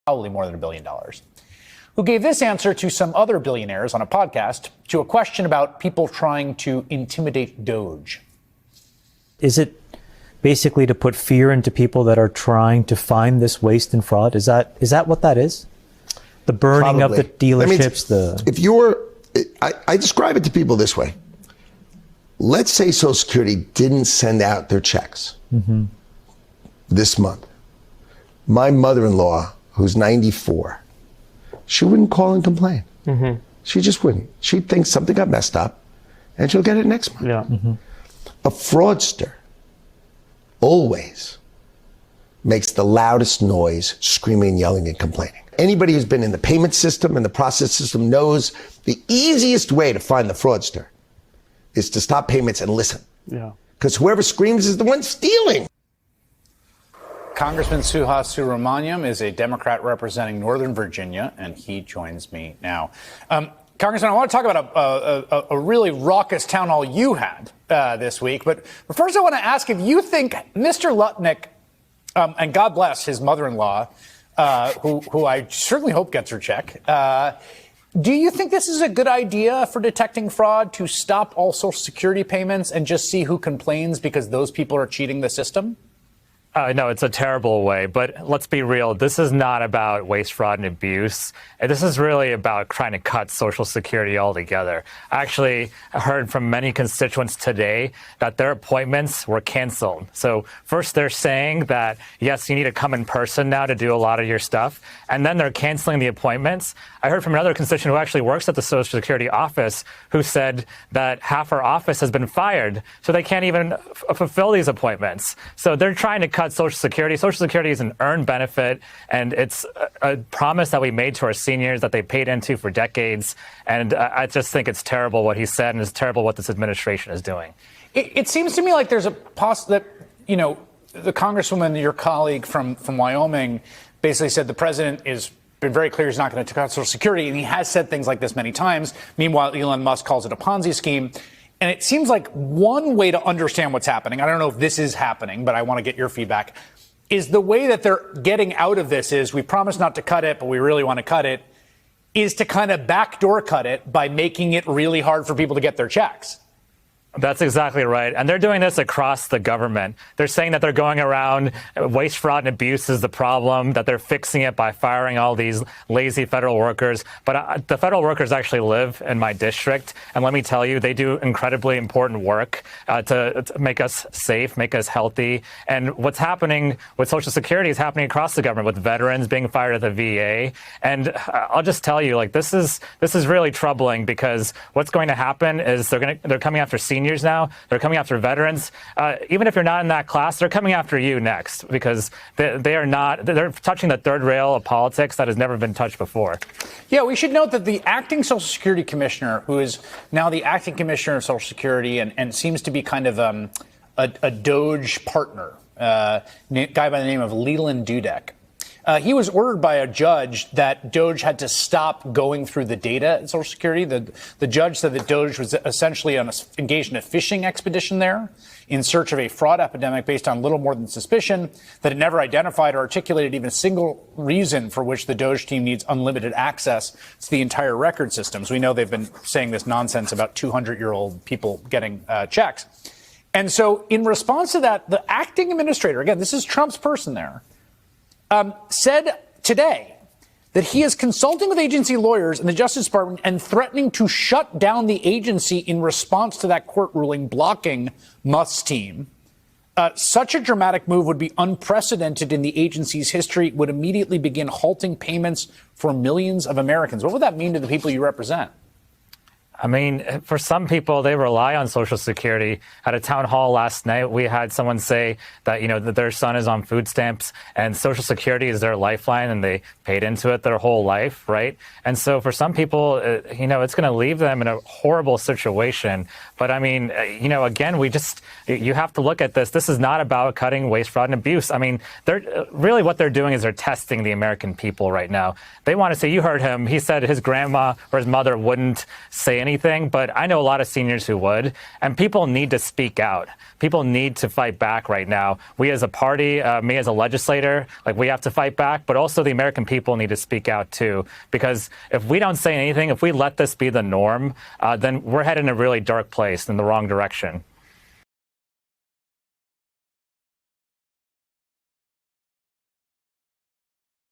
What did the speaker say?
probably more than $1 billion, who gave this answer to some other billionaires on a podcast to a question about people trying to intimidate Doge. Is it basically to put fear into people that are trying to find this waste and fraud? Is that what that is? The burning Probably. of the dealerships? If you're, I describe it to people this way. Let's say Social Security didn't send out their checks this month. My mother-in-law, who's 94, she wouldn't call and complain. She just wouldn't. She'd think something got messed up, and she'll get it next month. Yeah. A fraudster always makes the loudest noise, screaming, yelling, and complaining. Anybody who's been in the payment system and the process system knows the easiest way to find the fraudster is to stop payments and listen. Yeah. Because whoever screams is the one stealing. Congressman Suhasoo Ramanyam is a Democrat representing Northern Virginia, and he joins me now. Congressman, I want to talk about a really raucous town hall you had this week. But first, I want to ask if you think Mr. Lutnick, and God bless his mother-in-law, who I certainly hope gets her check, do you think this is a good idea for detecting fraud, to stop all Social Security payments and just see who complains because those people are cheating the system? No, it's a terrible way. But let's be real. This is not about waste, fraud, and abuse. This is really about trying to cut Social Security altogether. I actually heard from many constituents today that their appointments were canceled. So first they're saying that, yes, you need to come in person now to do a lot of your stuff. And then they're canceling the appointments. I heard from another constituent who actually works at the Social Security office who said that half our office has been fired, so they can't even fulfill these appointments. So they're trying to cut Social Security. Social Security is an earned benefit, and it's a promise that we made to our seniors that they paid into for decades. And I just think it's terrible what he said, and it's terrible what this administration is doing. It seems to me like there's a that, you know, the Congresswoman, your colleague from Wyoming, basically said the president is been very clear he's not going to cut Social Security, and he has said things like this many times. Meanwhile, Elon Musk calls it a Ponzi scheme. And it seems like one way to understand what's happening, I don't know if this is happening, but I want to get your feedback, is the way that they're getting out of this is we promise not to cut it, but we really want to cut it, is to kind of backdoor cut it by making it really hard for people to get their checks. That's exactly right. And they're doing this across the government. They're saying that they're going around, waste, fraud, and abuse is the problem, that they're fixing it by firing all these lazy federal workers. But the federal workers actually live in my district. And let me tell you, they do incredibly important work to make us safe, make us healthy. And what's happening with Social Security is happening across the government, with veterans being fired at the VA. And I'll just tell you, like, this is really troubling, because what's going to happen is they're coming after seniors now. They're coming after veterans. Even if you're not in that class, they're coming after you next, because they're touching the third rail of politics that has never been touched before. Yeah, we should note that the acting Social Security commissioner, who is now the acting commissioner of Social Security and seems to be kind of a Doge partner, guy by the name of Leland Dudek, he was ordered by a judge that Doge had to stop going through the data at Social Security. The judge said that Doge was essentially engaged in a fishing expedition there in search of a fraud epidemic based on little more than suspicion, that it never identified or articulated even a single reason for which the Doge team needs unlimited access to the entire record systems. We know they've been saying this nonsense about 200-year-old people getting checks. And so in response to that, the acting administrator, again, this is Trump's person there, said today that he is consulting with agency lawyers in the Justice Department and threatening to shut down the agency in response to that court ruling blocking Musk's team. Such a dramatic move would be unprecedented in the agency's history, would immediately begin halting payments for millions of Americans. What would that mean to the people you represent? I mean, for some people, they rely on Social Security. At a town hall last night, we had someone say that, that their son is on food stamps and Social Security is their lifeline, and they paid into it their whole life, right? And so for some people, it's going to leave them in a horrible situation. But I mean, again, you have to look at this. This is not about cutting waste, fraud, and abuse. I mean, really what they're doing is they're testing the American people right now. They want to say, you heard him, he said his grandma or his mother wouldn't say anything anything, but I know a lot of seniors who would. And people need to speak out. People need to fight back right now. We as a party, me as a legislator, like we have to fight back, but also the American people need to speak out too. Because if we don't say anything, if we let this be the norm, then we're headed in a really dark place in the wrong direction.